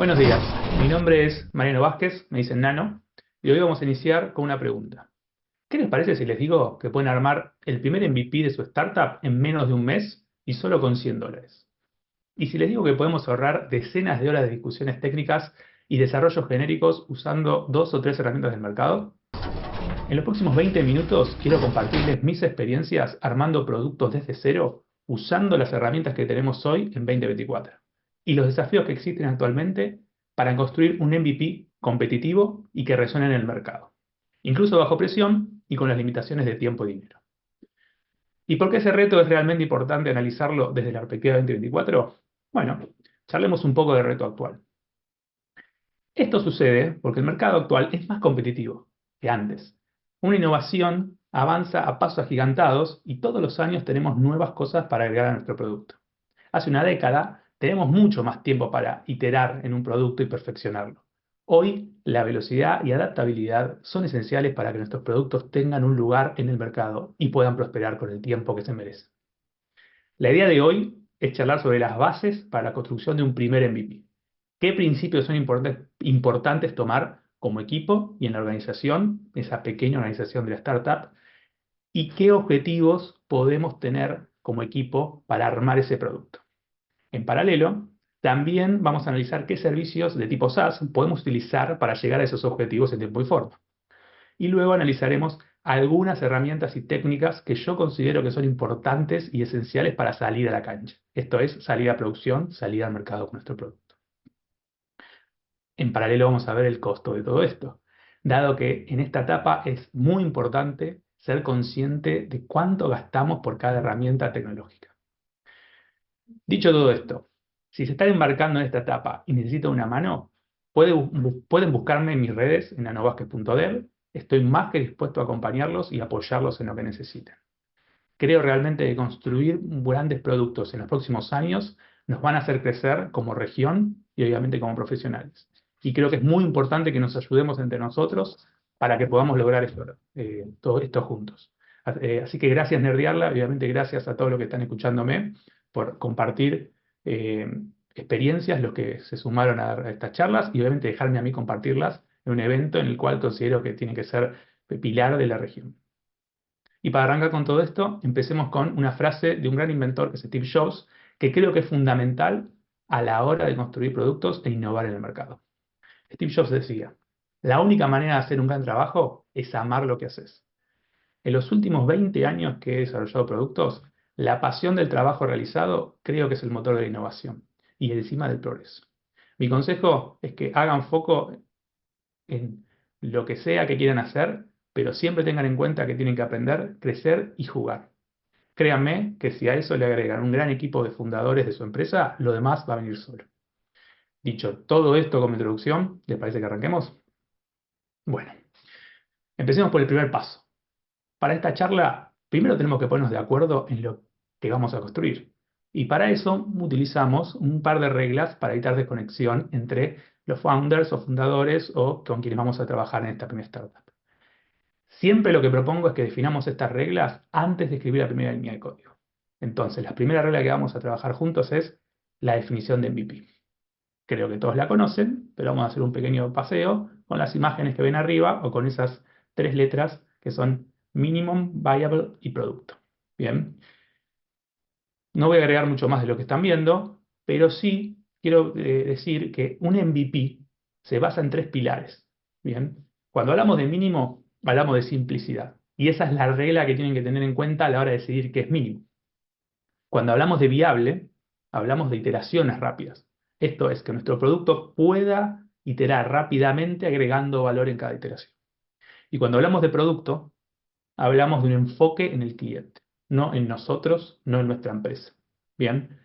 Buenos días, mi nombre es Mariano Vázquez, me dicen Nano, y hoy vamos a iniciar con una pregunta. ¿Qué les parece si les digo que pueden armar el primer MVP de su startup en menos de un mes y solo con $100? Y si les digo que podemos ahorrar decenas de horas de discusiones técnicas y desarrollos genéricos usando dos o tres herramientas del mercado. En los próximos 20 minutos quiero compartirles mis experiencias armando productos desde cero usando las herramientas que tenemos hoy en 2024 y los desafíos que existen actualmente para construir un MVP competitivo y que resuene en el mercado, incluso bajo presión y con las limitaciones de tiempo y dinero. ¿Y por qué ese reto es realmente importante analizarlo desde la perspectiva de 2024? Bueno, charlemos un poco del reto actual. Esto sucede porque el mercado actual es más competitivo que antes. Una innovación avanza a pasos agigantados y todos los años tenemos nuevas cosas para agregar a nuestro producto. Hace una década tenemos mucho más tiempo para iterar en un producto y perfeccionarlo. Hoy, la velocidad y adaptabilidad son esenciales para que nuestros productos tengan un lugar en el mercado y puedan prosperar con el tiempo que se merecen. La idea de hoy es charlar sobre las bases para la construcción de un primer MVP. ¿Qué principios son importantes tomar como equipo y en la organización, esa pequeña organización de la startup? ¿Y qué objetivos podemos tener como equipo para armar ese producto? En paralelo, también vamos a analizar qué servicios de tipo SaaS podemos utilizar para llegar a esos objetivos en tiempo y forma. Y luego analizaremos algunas herramientas y técnicas que yo considero que son importantes y esenciales para salir a la cancha. Esto es, salir a producción, salir al mercado con nuestro producto. En paralelo vamos a ver el costo de todo esto, dado que en esta etapa es muy importante ser consciente de cuánto gastamos por cada herramienta tecnológica. Dicho todo esto, si se están embarcando en esta etapa y necesitan una mano, pueden buscarme en mis redes en nanovasquez.dev. Estoy más que dispuesto a acompañarlos y apoyarlos en lo que necesiten. Creo realmente que construir grandes productos en los próximos años nos van a hacer crecer como región y obviamente como profesionales. Y creo que es muy importante que nos ayudemos entre nosotros para que podamos lograr todo esto juntos. Así que gracias, Nerdiarla, obviamente gracias a todos los que están escuchándome por compartir eh, experiencias, los que se sumaron a estas charlas y obviamente dejarme a mí compartirlas en un evento en el cual considero que tiene que ser pilar de la región. Y para arrancar con todo esto, empecemos con una frase de un gran inventor que es Steve Jobs, que creo que es fundamental a la hora de construir productos e innovar en el mercado. Steve Jobs decía, la única manera de hacer un gran trabajo es amar lo que haces. En los últimos 20 años que he desarrollado productos, la pasión del trabajo realizado creo que es el motor de la innovación y encima del progreso. Mi consejo es que hagan foco en lo que sea que quieran hacer, pero siempre tengan en cuenta que tienen que aprender, crecer y jugar. Créanme que si a eso le agregan un gran equipo de fundadores de su empresa, lo demás va a venir solo. Dicho todo esto como introducción, ¿les parece que arranquemos? Bueno, empecemos por el primer paso. Para esta charla, primero tenemos que ponernos de acuerdo en lo que vamos a construir. Y para eso utilizamos un par de reglas para evitar desconexión entre los founders o fundadores o con quienes vamos a trabajar en esta primera startup. Siempre lo que propongo es que definamos estas reglas antes de escribir la primera línea de código. Entonces, la primera regla que vamos a trabajar juntos es la definición de MVP. Creo que todos la conocen, pero vamos a hacer un pequeño paseo con las imágenes que ven arriba o con esas tres letras que son Minimum, Viable y Producto. Bien, no voy a agregar mucho más de lo que están viendo, pero sí quiero decir que un MVP se basa en tres pilares. Bien, cuando hablamos de mínimo, hablamos de simplicidad. Y esa es la regla que tienen que tener en cuenta a la hora de decidir qué es mínimo. Cuando hablamos de viable, hablamos de iteraciones rápidas. Esto es que nuestro producto pueda iterar rápidamente agregando valor en cada iteración. Y cuando hablamos de producto, hablamos de un enfoque en el cliente, no en nosotros, no en nuestra empresa. Bien,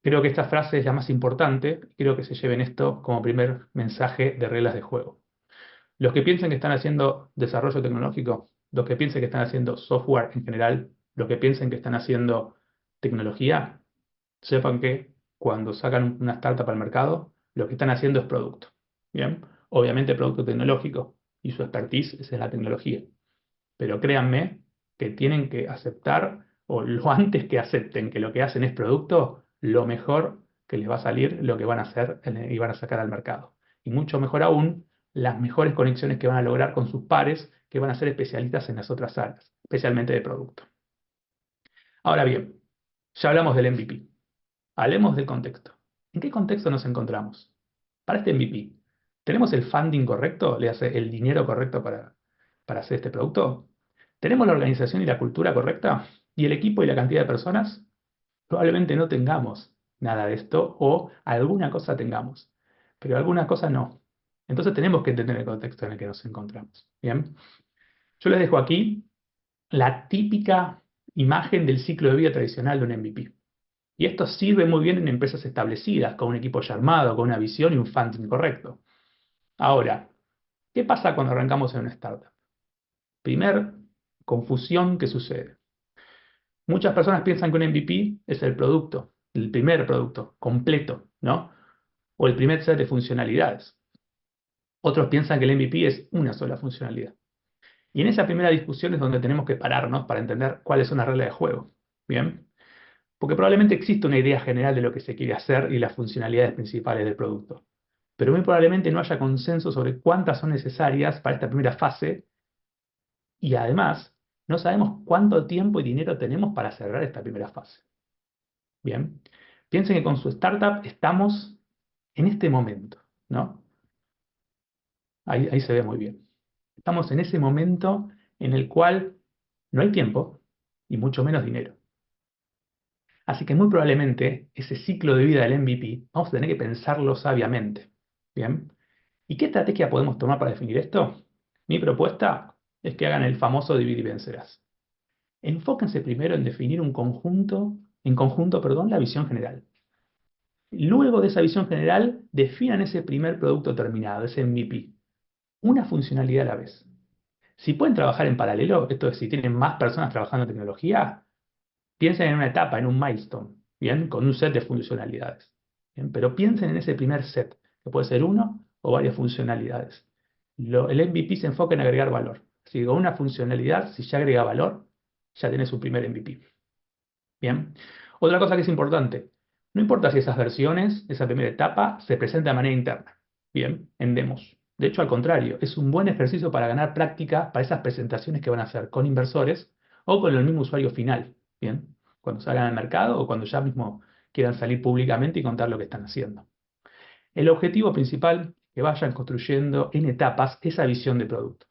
creo que esta frase es la más importante. Quiero que se lleven esto como primer mensaje de reglas de juego. Los que piensen que están haciendo desarrollo tecnológico, los que piensen que están haciendo software en general, los que piensen que están haciendo tecnología, sepan que cuando sacan una startup al mercado, lo que están haciendo es producto. Bien, obviamente producto tecnológico y su expertise es en la tecnología. Pero créanme que tienen que aceptar, o lo antes que acepten que lo que hacen es producto, lo mejor que les va a salir lo que van a hacer y van a sacar al mercado. Y mucho mejor aún, las mejores conexiones que van a lograr con sus pares que van a ser especialistas en las otras áreas, especialmente de producto. Ahora bien, ya hablamos del MVP. Hablemos del contexto. ¿En qué contexto nos encontramos? Para este MVP, ¿tenemos el funding correcto? ¿Le hace el dinero correcto para hacer este producto? ¿Tenemos la organización y la cultura correcta? ¿Y el equipo y la cantidad de personas? Probablemente no tengamos nada de esto o alguna cosa tengamos, pero alguna cosa no. Entonces tenemos que entender el contexto en el que nos encontramos. Bien, yo les dejo aquí la típica imagen del ciclo de vida tradicional de un MVP. Y esto sirve muy bien en empresas establecidas, con un equipo ya armado, con una visión y un funding correcto. Ahora, ¿qué pasa cuando arrancamos en una startup? Primer confusión que sucede. Muchas personas piensan que un MVP es el producto, el primer producto completo, ¿no? O el primer set de funcionalidades. Otros piensan que el MVP es una sola funcionalidad. Y en esa primera discusión es donde tenemos que pararnos para entender cuáles son las reglas de juego. ¿Bien? Porque probablemente existe una idea general de lo que se quiere hacer y las funcionalidades principales del producto. Pero muy probablemente no haya consenso sobre cuántas son necesarias para esta primera fase y además no sabemos cuánto tiempo y dinero tenemos para cerrar esta primera fase. Bien, piensen que con su startup estamos en este momento, ¿no? Ahí se ve muy bien. Estamos en ese momento en el cual no hay tiempo y mucho menos dinero. Así que muy probablemente ese ciclo de vida del MVP vamos a tener que pensarlo sabiamente. ¿Bien? ¿Y qué estrategia podemos tomar para definir esto? Mi propuesta es que hagan el famoso dividir y vencerás. Enfóquense primero en definir en conjunto, la visión general. Luego de esa visión general, definan ese primer producto terminado, ese MVP, una funcionalidad a la vez. Si pueden trabajar en paralelo, esto es, si tienen más personas trabajando en tecnología, piensen en una etapa, en un milestone, ¿bien? Con un set de funcionalidades. ¿Bien? Pero piensen en ese primer set, que puede ser uno o varias funcionalidades. El MVP se enfoca en agregar valor. Si con una funcionalidad, si ya agrega valor, ya tiene su primer MVP. Bien. Otra cosa que es importante, no importa si esas versiones, esa primera etapa, se presenta de manera interna. Bien, en demos. De hecho, al contrario, es un buen ejercicio para ganar práctica para esas presentaciones que van a hacer con inversores o con el mismo usuario final. Bien, cuando salgan al mercado o cuando ya mismo quieran salir públicamente y contar lo que están haciendo. El objetivo principal es que vayan construyendo en etapas esa visión de producto.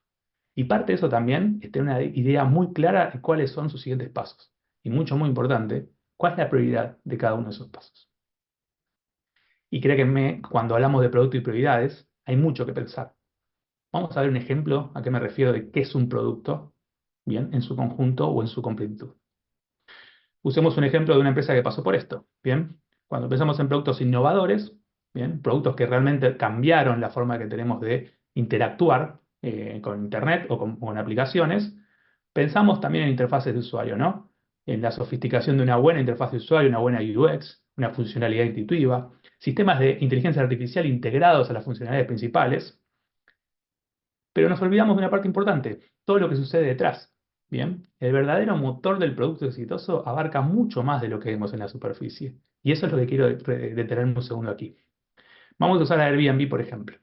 Y parte de eso también es tener una idea muy clara de cuáles son sus siguientes pasos. Y muy importante, cuál es la prioridad de cada uno de esos pasos. Y créanme, cuando hablamos de producto y prioridades, hay mucho que pensar. Vamos a ver un ejemplo a qué me refiero de qué es un producto, bien, en su conjunto o en su completitud. Usemos un ejemplo de una empresa que pasó por esto, bien. Cuando pensamos en productos innovadores, bien, productos que realmente cambiaron la forma que tenemos de interactuar con Internet o con aplicaciones, pensamos también en interfaces de usuario, ¿no? En la sofisticación de una buena interfaz de usuario, una buena UX, una funcionalidad intuitiva, sistemas de inteligencia artificial integrados a las funcionalidades principales, pero nos olvidamos de una parte importante, todo lo que sucede detrás. Bien, el verdadero motor del producto exitoso abarca mucho más de lo que vemos en la superficie. Y eso es lo que quiero detenerme un segundo aquí. Vamos a usar a Airbnb, por ejemplo.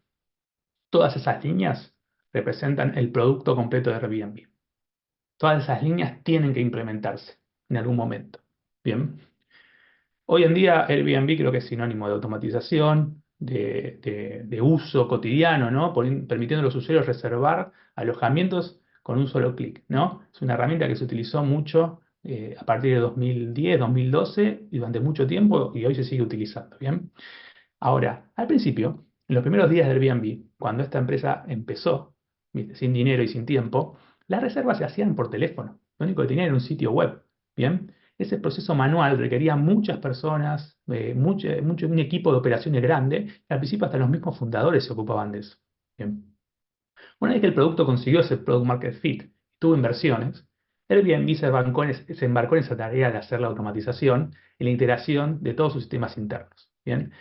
Todas esas líneas representan el producto completo de Airbnb. Todas esas líneas tienen que implementarse en algún momento. Bien. Hoy en día Airbnb creo que es sinónimo de automatización, de uso cotidiano, ¿no? Permitiendo a los usuarios reservar alojamientos con un solo clic, ¿no? Es una herramienta que se utilizó mucho a partir de 2010, 2012 y durante mucho tiempo y hoy se sigue utilizando, ¿bien? Ahora, al principio, en los primeros días de Airbnb, cuando esta empresa empezó, ¿viste? Sin dinero y sin tiempo, las reservas se hacían por teléfono. Lo único que tenían era un sitio web, ¿bien? Ese proceso manual requería muchas personas, un equipo de operaciones grande, y al principio hasta los mismos fundadores se ocupaban de eso. Bien. Una vez que el producto consiguió ese product market fit, tuvo inversiones, Airbnb se embarcó en esa tarea de hacer la automatización y la integración de todos sus sistemas internos. ¿Bien?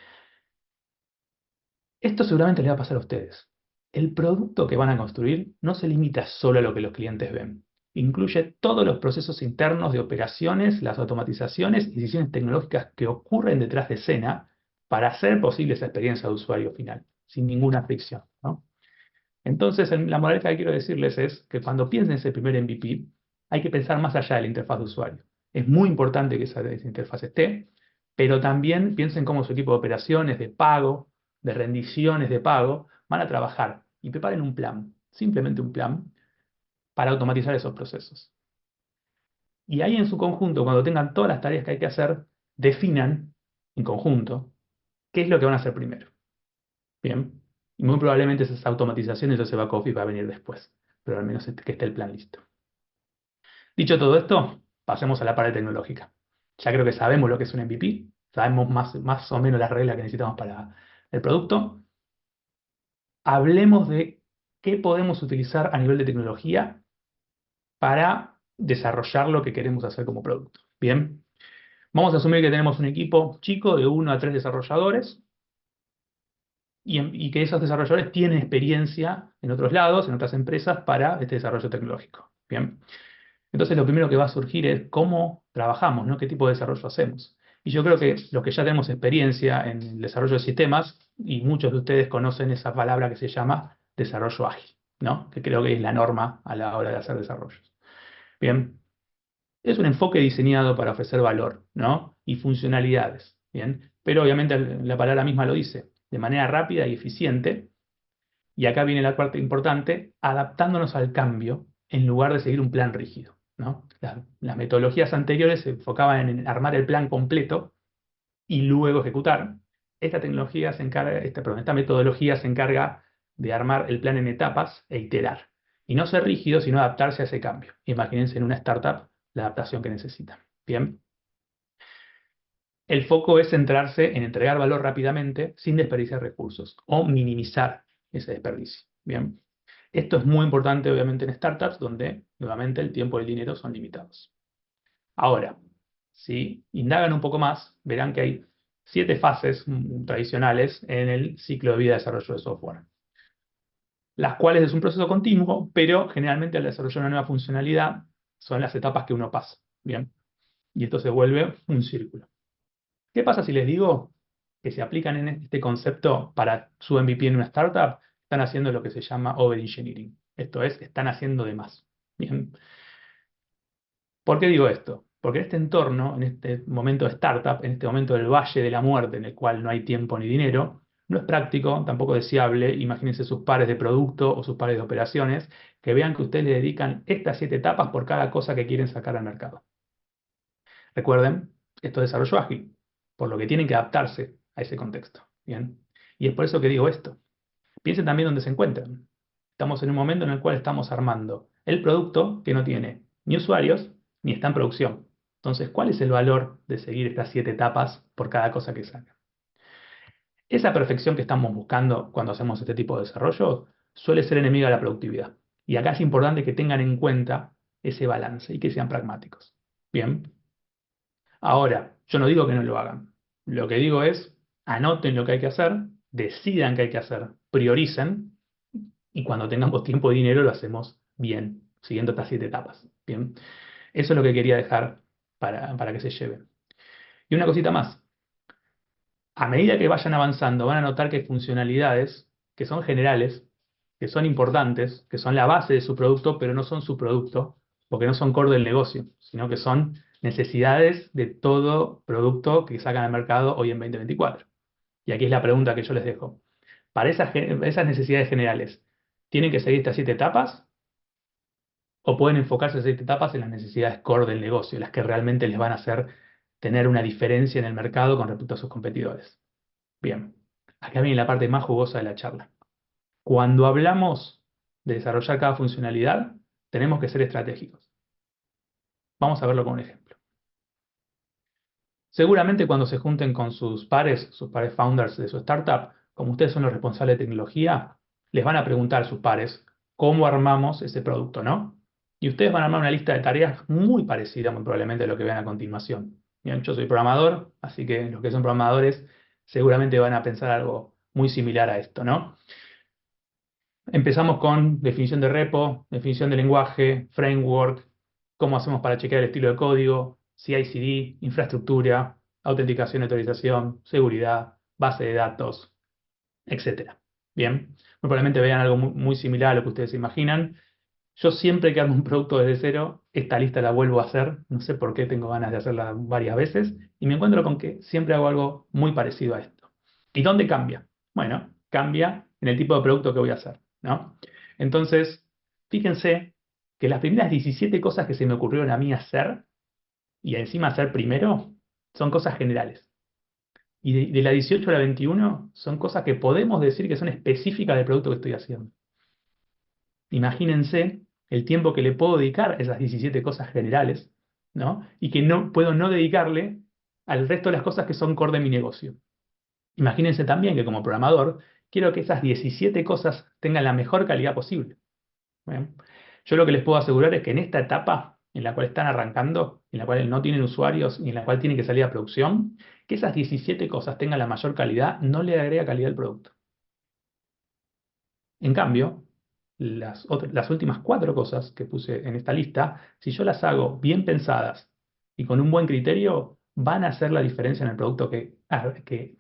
Esto seguramente le va a pasar a ustedes. El producto que van a construir no se limita solo a lo que los clientes ven. Incluye todos los procesos internos de operaciones, las automatizaciones y decisiones tecnológicas que ocurren detrás de escena para hacer posible esa experiencia de usuario final, sin ninguna fricción, ¿no? Entonces, la moraleja que quiero decirles es que cuando piensen en ese primer MVP, hay que pensar más allá de la interfaz de usuario. Es muy importante que esa interfaz esté, pero también piensen cómo su equipo de operaciones, de pago, de rendiciones de pago, van a trabajar y preparen un plan, simplemente un plan, para automatizar esos procesos. Y ahí en su conjunto, cuando tengan todas las tareas que hay que hacer, definan en conjunto qué es lo que van a hacer primero. Bien. Y muy probablemente esas automatizaciones o ese back office va a venir después, pero al menos que esté el plan listo. Dicho todo esto, pasemos a la parte tecnológica. Ya creo que sabemos lo que es un MVP, sabemos más o menos las reglas que necesitamos para el producto. Hablemos de qué podemos utilizar a nivel de tecnología para desarrollar lo que queremos hacer como producto. Bien, vamos a asumir que tenemos un equipo chico de 1 a 3 desarrolladores y que esos desarrolladores tienen experiencia en otros lados, en otras empresas, para este desarrollo tecnológico. Bien. Entonces lo primero que va a surgir es cómo trabajamos, ¿no? ¿Qué tipo de desarrollo hacemos? Y yo creo que los que ya tenemos experiencia en el desarrollo de sistemas, y muchos de ustedes conocen esa palabra que se llama desarrollo ágil, ¿no? Que creo que es la norma a la hora de hacer desarrollos. Bien, es un enfoque diseñado para ofrecer valor, ¿no? Y funcionalidades, ¿bien? Pero obviamente la palabra misma lo dice, de manera rápida y eficiente, y acá viene la parte importante, adaptándonos al cambio en lugar de seguir un plan rígido, ¿no? Las metodologías anteriores se enfocaban en armar el plan completo y luego ejecutar. Esta metodología se encarga de armar el plan en etapas e iterar. Y no ser rígido, sino adaptarse a ese cambio. Imagínense en una startup la adaptación que necesitan. Bien. El foco es centrarse en entregar valor rápidamente sin desperdiciar recursos o minimizar ese desperdicio. Bien. Esto es muy importante, obviamente, en startups donde, nuevamente, el tiempo y el dinero son limitados. Ahora, si indagan un poco más, verán que hay 7 fases tradicionales en el ciclo de vida de desarrollo de software, las cuales es un proceso continuo, pero generalmente al desarrollar una nueva funcionalidad son las etapas que uno pasa. Bien. Y esto se vuelve un círculo. ¿Qué pasa si les digo que se aplican en este concepto para su MVP en una startup? Están haciendo lo que se llama overengineering. Esto es, están haciendo de más. Bien. ¿Por qué digo esto? Porque en este entorno, en este momento de startup, en este momento del valle de la muerte, en el cual no hay tiempo ni dinero, no es práctico, tampoco deseable. Imagínense sus pares de producto o sus pares de operaciones que vean que ustedes le dedican estas 7 etapas por cada cosa que quieren sacar al mercado. Recuerden, esto es desarrollo ágil, por lo que tienen que adaptarse a ese contexto. ¿Bien? Y es por eso que digo esto. Piensen también dónde se encuentran. Estamos en un momento en el cual estamos armando el producto que no tiene ni usuarios ni está en producción. Entonces, ¿cuál es el valor de seguir estas 7 etapas por cada cosa que saca? Esa perfección que estamos buscando cuando hacemos este tipo de desarrollo suele ser enemiga de la productividad. Y acá es importante que tengan en cuenta ese balance y que sean pragmáticos. Bien. Ahora, yo no digo que no lo hagan. Lo que digo es, anoten lo que hay que hacer, decidan qué hay que hacer, prioricen, y cuando tengamos tiempo y dinero lo hacemos bien, siguiendo estas 7 etapas. Bien, eso es lo que quería dejar para que se lleven. Y una cosita más, a medida que vayan avanzando, van a notar que hay funcionalidades que son generales, que son importantes, que son la base de su producto, pero no son su producto, porque no son core del negocio, sino que son necesidades de todo producto que sacan al mercado hoy en 2024. Y aquí es la pregunta que yo les dejo. Para esas necesidades generales, ¿tienen que seguir estas 7 etapas? ¿O pueden enfocarse esas 7 etapas en las necesidades core del negocio, las que realmente les van a hacer tener una diferencia en el mercado con respecto a sus competidores? Bien, acá viene la parte más jugosa de la charla. Cuando hablamos de desarrollar cada funcionalidad, tenemos que ser estratégicos. Vamos a verlo con un ejemplo. Seguramente cuando se junten con sus pares founders de su startup, como ustedes son los responsables de tecnología, les van a preguntar a sus pares cómo armamos ese producto, ¿no? Y ustedes van a armar una lista de tareas muy parecida, muy probablemente, a lo que vean a continuación. Bien, yo soy programador, así que los que son programadores seguramente van a pensar algo muy similar a esto, ¿no? Empezamos con definición de repo, definición de lenguaje, framework, cómo hacemos para chequear el estilo de código, CI/CD, infraestructura, autenticación y autorización, seguridad, base de datos, etcétera. Bien, muy probablemente vean algo muy similar a lo que ustedes se imaginan. Yo siempre que hago un producto desde cero, esta lista la vuelvo a hacer. No sé por qué tengo ganas de hacerla varias veces. Y me encuentro con que siempre hago algo muy parecido a esto. ¿Y dónde cambia? Bueno, cambia en el tipo de producto que voy a hacer, ¿no? Entonces, fíjense que las primeras 17 cosas que se me ocurrieron a mí hacer, y encima hacer primero, son cosas generales. Y de la 18 a la 21 son cosas que podemos decir que son específicas del producto que estoy haciendo. Imagínense el tiempo que le puedo dedicar a esas 17 cosas generales, ¿no? Y que no puedo no dedicarle al resto de las cosas que son core de mi negocio. Imagínense también que como programador quiero que esas 17 cosas tengan la mejor calidad posible. ¿Bien? Yo lo que les puedo asegurar es que en esta etapa en la cual están arrancando, en la cual no tienen usuarios y en la cual tienen que salir a producción, que esas 17 cosas tengan la mayor calidad no le agrega calidad al producto. En cambio, las últimas 4 cosas que puse en esta lista, si yo las hago bien pensadas y con un buen criterio, van a hacer la diferencia en el producto que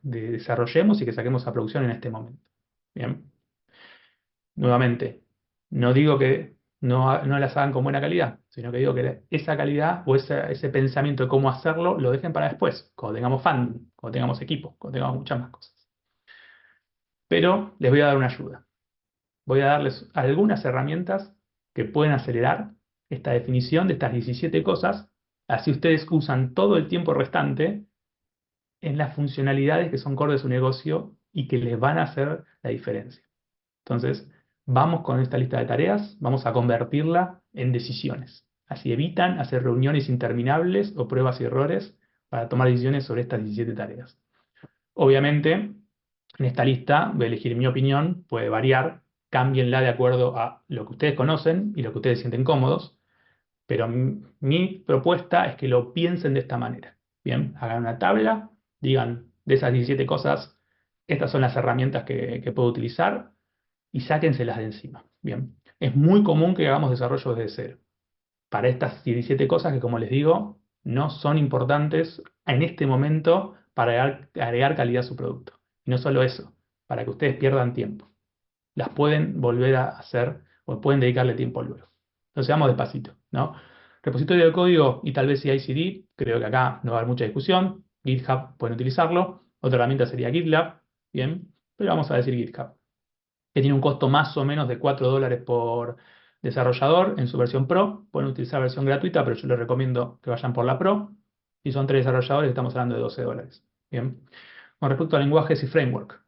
desarrollemos y que saquemos a producción en este momento. Bien, nuevamente, no digo que no las hagan con buena calidad, sino que digo que esa calidad o ese pensamiento de cómo hacerlo lo dejen para después, cuando tengamos funding, cuando tengamos equipo, cuando tengamos muchas más cosas. Pero les voy a dar una ayuda. Voy a darles algunas herramientas que pueden acelerar esta definición de estas 17 cosas, así ustedes usan todo el tiempo restante en las funcionalidades que son core de su negocio y que les van a hacer la diferencia. Entonces, vamos con esta lista de tareas, vamos a convertirla en decisiones. Así evitan hacer reuniones interminables o pruebas y errores para tomar decisiones sobre estas 17 tareas. Obviamente, en esta lista voy a elegir mi opinión, puede variar, cámbienla de acuerdo a lo que ustedes conocen y lo que ustedes sienten cómodos, pero mi propuesta es que lo piensen de esta manera. Bien, hagan una tabla, digan de esas 17 cosas, estas son las herramientas que puedo utilizar y sáquenselas de encima. Bien, es muy común que hagamos desarrollo desde cero. Para estas 17 cosas que, como les digo, no son importantes en este momento para agregar calidad a su producto. Y no solo eso, para que ustedes pierdan tiempo. Las pueden volver a hacer o pueden dedicarle tiempo luego. Entonces vamos despacito, ¿no? Repositorio de código y tal vez CI/CD, creo que acá no va a haber mucha discusión. GitHub pueden utilizarlo. Otra herramienta sería GitLab, bien, pero vamos a decir GitHub, que tiene un costo más o menos de $4 por desarrollador en su versión Pro. Pueden utilizar la versión gratuita, pero yo les recomiendo que vayan por la Pro. Si son 3 desarrolladores, estamos hablando de $12. Bien. Con respecto a lenguajes y framework,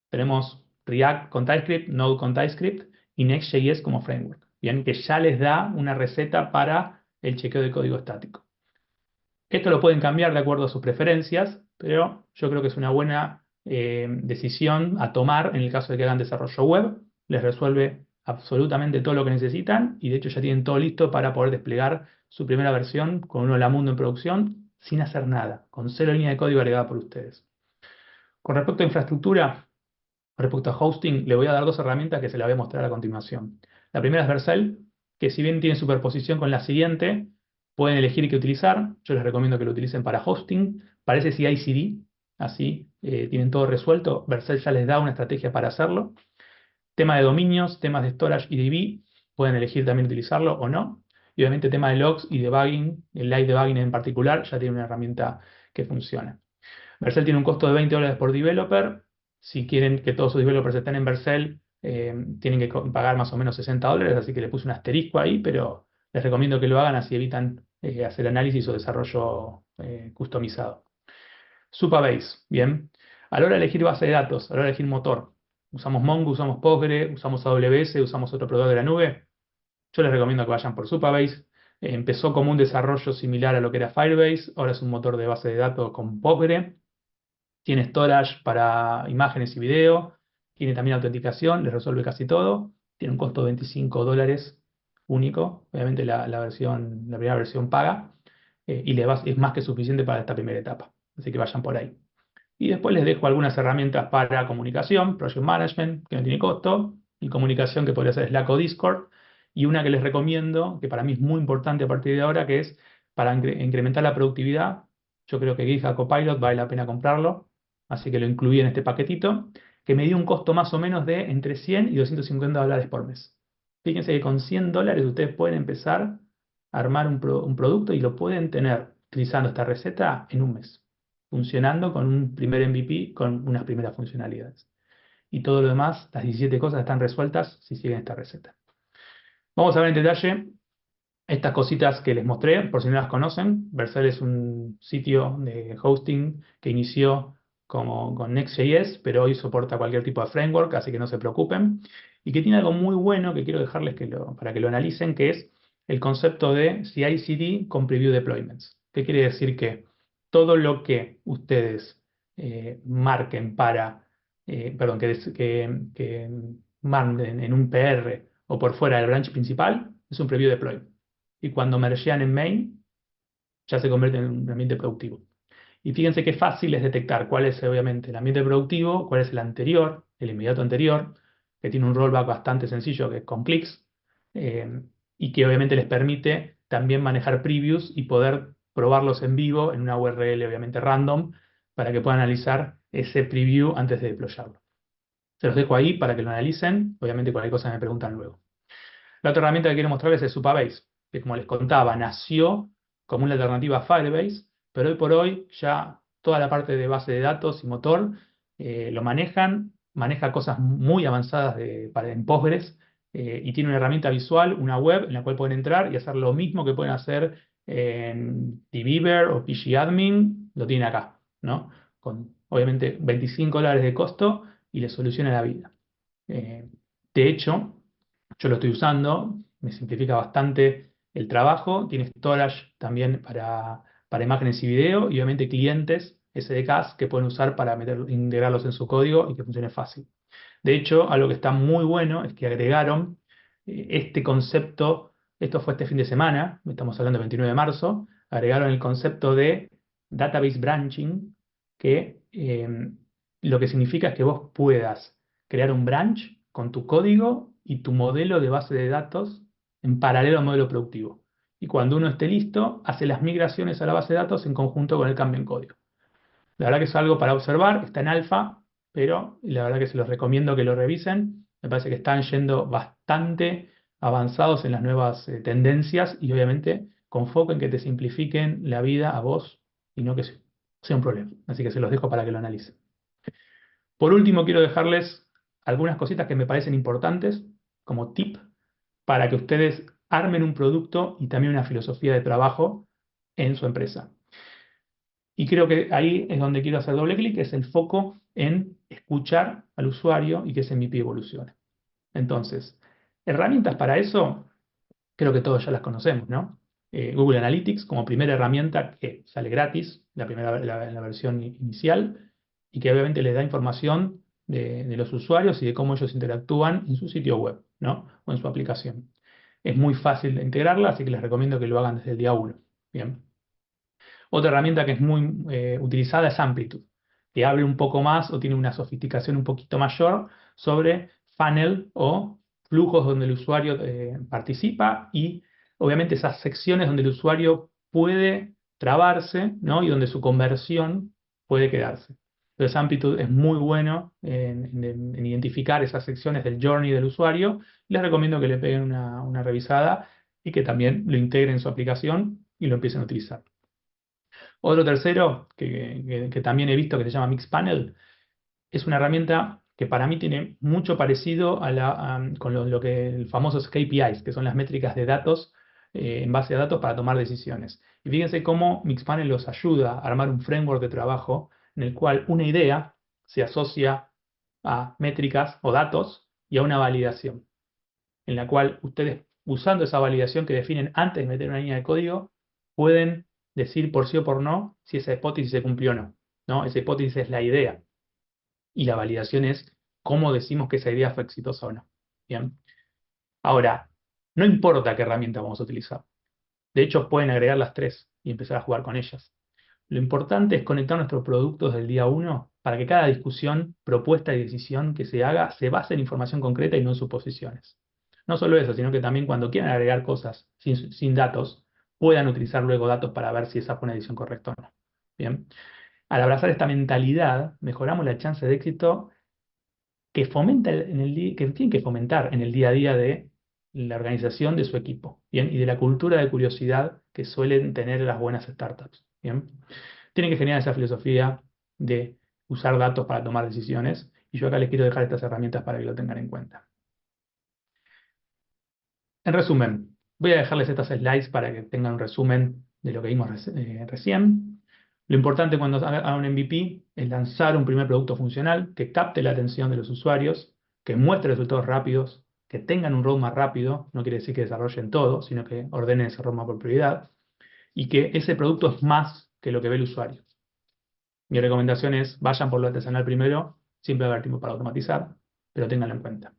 tenemos React con TypeScript, Node con TypeScript y Next.js como framework. Bien, que ya les da una receta para el chequeo de código estático. Esto lo pueden cambiar de acuerdo a sus preferencias, pero yo creo que es una buena decisión a tomar en el caso de que hagan desarrollo web. Les resuelve absolutamente todo lo que necesitan y de hecho ya tienen todo listo para poder desplegar su primera versión con uno Mundo en producción sin hacer nada, con 0 líneas de código agregada por ustedes. Con respecto a infraestructura, respecto a hosting, le voy a dar 2 herramientas que se las voy a mostrar a continuación. La primera es Vercel, que si bien tiene superposición con la siguiente, pueden elegir qué utilizar. Yo les recomiendo que lo utilicen para hosting. Parece CI/CD, así tienen todo resuelto. Vercel ya les da una estrategia para hacerlo. Tema de dominios, temas de storage y DB, pueden elegir también utilizarlo o no. Y obviamente tema de logs y debugging, el live debugging en particular, ya tiene una herramienta que funciona. Vercel tiene un costo de $20 por developer. Si quieren que todos sus developers estén en Vercel, tienen que pagar más o menos $60, así que le puse un asterisco ahí, pero les recomiendo que lo hagan, así evitan hacer análisis o desarrollo customizado. Supabase, bien. A la hora de elegir base de datos, a la hora de elegir motor, usamos Mongo, usamos Postgre, usamos AWS, usamos otro proveedor de la nube. Yo les recomiendo que vayan por Supabase. Empezó como un desarrollo similar a lo que era Firebase, ahora es un motor de base de datos con Postgre. Tiene storage para imágenes y video. Tiene también autenticación, les resuelve casi todo. Tiene un costo de $25 único. Obviamente la primera versión paga. Y es más que suficiente para esta primera etapa. Así que vayan por ahí. Y después les dejo algunas herramientas para comunicación, Project Management, que no tiene costo, y comunicación que podría ser Slack o Discord. Y una que les recomiendo, que para mí es muy importante a partir de ahora, que es para incrementar la productividad. Yo creo que GitHub Copilot vale la pena comprarlo. así que lo incluí en este paquetito, que me dio un costo más o menos de entre 100 y $250 por mes. Fíjense que con $100 ustedes pueden empezar a armar un producto y lo pueden tener utilizando esta receta en un mes, funcionando con un primer MVP con unas primeras funcionalidades. Y todo lo demás, las 17 cosas están resueltas si siguen esta receta. Vamos a ver en detalle estas cositas que les mostré, por si no las conocen. Vercel es un sitio de hosting que inició como con Next.js, pero hoy soporta cualquier tipo de framework, así que no se preocupen. Y que tiene algo muy bueno que quiero dejarles para que lo analicen, que es el concepto de CI/CD con Preview Deployments. ¿Qué quiere decir? Que todo lo que ustedes marquen perdón, que manden en un PR o por fuera del branch principal, es un Preview Deployment. Y cuando mergean en main, ya se convierte en un ambiente productivo. Y fíjense qué fácil es detectar cuál es obviamente el ambiente productivo, cuál es el anterior, el inmediato anterior, que tiene un rollback bastante sencillo que es con clics, eh, y que obviamente les permite también manejar previews y poder probarlos en vivo en una URL obviamente random para que puedan analizar ese preview antes de deployarlo. Se los dejo ahí para que lo analicen, obviamente cualquier cosa me preguntan luego. La otra herramienta que quiero mostrarles es Supabase, que como les contaba, nació como una alternativa a Firebase, pero hoy por hoy ya toda la parte de base de datos y motor lo maneja cosas muy avanzadas en Postgres, y tiene una herramienta visual, una web en la cual pueden entrar y hacer lo mismo que pueden hacer en dbeaver o pgadmin, lo tienen acá, ¿no? Con obviamente $25 de costo y les soluciona la vida. Eh, de hecho, yo lo estoy usando, me simplifica bastante el trabajo, tiene storage también para imágenes y video y obviamente clientes SDKs que pueden usar para integrarlos en su código y que funcione fácil. De hecho, algo que está muy bueno es que agregaron este concepto, esto fue este fin de semana, estamos hablando del 29 de marzo, agregaron el concepto de database branching, que lo que significa es que vos puedas crear un branch con tu código y tu modelo de base de datos en paralelo al modelo productivo. Y cuando uno esté listo, hace las migraciones a la base de datos en conjunto con el cambio en código. La verdad que es algo para observar, está en alfa, pero la verdad que se los recomiendo que lo revisen. Me parece que están yendo bastante avanzados en las nuevas tendencias y obviamente con foco en que te simplifiquen la vida a vos y no que sea un problema. Así que se los dejo para que lo analicen. Por último, quiero dejarles algunas cositas que me parecen importantes como tip para que ustedes armen un producto y también una filosofía de trabajo en su empresa. Y creo que ahí es donde quiero hacer doble clic, es el foco en escuchar al usuario y que ese MVP evolucione. Entonces, herramientas para eso, creo que todos ya las conocemos, ¿no? Google Analytics como primera herramienta que sale gratis, la versión inicial, y que obviamente les da información de los usuarios y de cómo ellos interactúan en su sitio web, ¿no? O en su aplicación. Es muy fácil de integrarla, así que les recomiendo que lo hagan desde el día 1. Bien. Otra herramienta que es muy utilizada es Amplitude, que abre un poco más o tiene una sofisticación un poquito mayor sobre funnel o flujos donde el usuario participa y obviamente esas secciones donde el usuario puede trabarse, ¿no? Y donde su conversión puede quedarse. Entonces Amplitude es muy bueno en identificar esas secciones del journey del usuario. Les recomiendo que le peguen una revisada y que también lo integren en su aplicación y lo empiecen a utilizar. Otro tercero que también he visto que se llama Mixpanel es una herramienta que para mí tiene mucho parecido con lo que el famosos KPIs, que son las métricas de datos en base a datos para tomar decisiones. Y fíjense cómo Mixpanel los ayuda a armar un framework de trabajo en el cual una idea se asocia a métricas o datos y a una validación, en la cual ustedes, usando esa validación que definen antes de meter una línea de código, pueden decir por sí o por no si esa hipótesis se cumplió o no. ¿No? Esa hipótesis es la idea y la validación es cómo decimos que esa idea fue exitosa o no. Bien. Ahora, no importa qué herramienta vamos a utilizar. De hecho, pueden agregar las tres y empezar a jugar con ellas. Lo importante es conectar nuestros productos del día 1 para que cada discusión, propuesta y decisión que se haga se base en información concreta y no en suposiciones. No solo eso, sino que también cuando quieran agregar cosas sin datos, puedan utilizar luego datos para ver si esa fue una decisión correcta o no. Bien. Al abrazar esta mentalidad, mejoramos la chance de éxito que que tienen que fomentar en el día a día de la organización de su equipo, ¿bien? Y de la cultura de curiosidad que suelen tener las buenas startups, ¿bien? Tienen que generar esa filosofía de usar datos para tomar decisiones, y yo acá les quiero dejar estas herramientas para que lo tengan en cuenta. En resumen, voy a dejarles estas slides para que tengan un resumen de lo que vimos recién. Lo importante cuando hagan un MVP es lanzar un primer producto funcional que capte la atención de los usuarios, que muestre resultados rápidos, que tengan un roadmap rápido, no quiere decir que desarrollen todo, sino que ordenen ese roadmap por prioridad, y que ese producto es más que lo que ve el usuario. Mi recomendación es vayan por lo artesanal primero, siempre va a haber tiempo para automatizar, pero ténganlo en cuenta.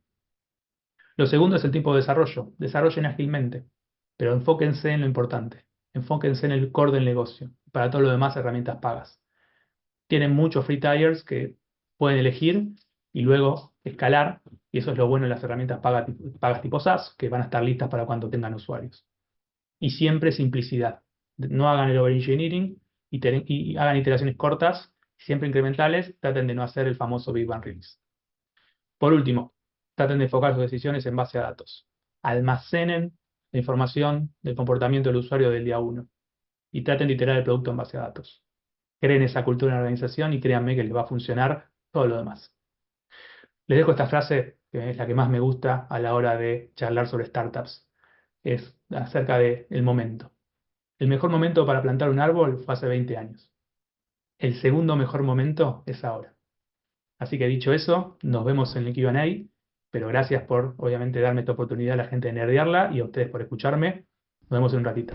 Lo segundo es el tiempo de desarrollo. Desarrollen ágilmente, pero enfóquense en lo importante. Enfóquense en el core del negocio. Para todo lo demás, herramientas pagas. Tienen muchos free tiers que pueden elegir y luego escalar. Y eso es lo bueno de las herramientas pagas tipo SaaS, que van a estar listas para cuando tengan usuarios. Y siempre simplicidad. No hagan el overengineering y hagan iteraciones cortas, siempre incrementales. Traten de no hacer el famoso Big Bang Release. Por último, traten de enfocar sus decisiones en base a datos. Almacenen la información del comportamiento del usuario del día 1 y traten de iterar el producto en base a datos. Creen esa cultura en la organización y créanme que les va a funcionar todo lo demás. Les dejo esta frase, que es la que más me gusta a la hora de charlar sobre startups. Es acerca del momento. El mejor momento para plantar un árbol fue hace 20 años. El segundo mejor momento es ahora. Así que dicho eso, nos vemos en el Q&A, pero gracias por, obviamente, darme esta oportunidad a la gente de nerdearla y a ustedes por escucharme. Nos vemos en un ratito.